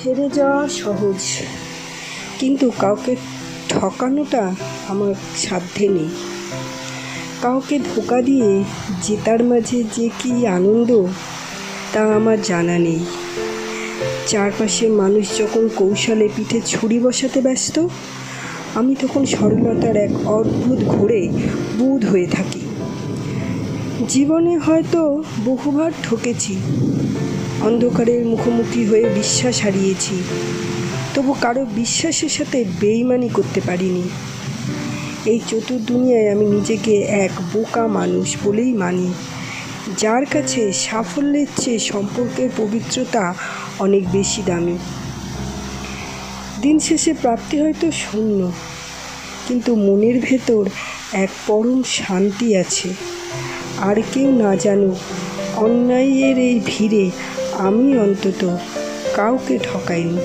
হেরে যাওয়া সহজ, কিন্তু কাউকে ঠকানোটা আমার সাধ্যে নেই। কাউকে ধোঁকা দিয়ে জেতার মাঝে যে কী আনন্দ তা আমার জানা নেই। চারপাশের মানুষ যখন কৌশলে পিঠে ছুরি বসাতে ব্যস্ত, আমি তখন সরলতার এক অদ্ভুত ঘোরে বুঁদ হয়ে থাকি। জীবনে হয়তো বহুবার ঠকেছি, অন্ধকারের মুখোমুখি হয়ে বিশ্বাস হারিয়েছি, তবু কারো বিশ্বাসের সাথে বেইমানি করতে পারিনি। এই চতুর দুনিয়ায় আমি নিজেকে এক বোকা মানুষ বলেই মানি, যার কাছে সাফল্যের চেয়ে সম্পর্কের পবিত্রতা অনেক বেশি দামি। দিন শেষে প্রাপ্তি হয়তো শূন্য, কিন্তু মনের ভেতর এক পরম শান্তি আছে। আর কেউ না জানুক, অন্যায়ের এই ভিড়ে আমি অন্তত কাউকে ঠকাইনি।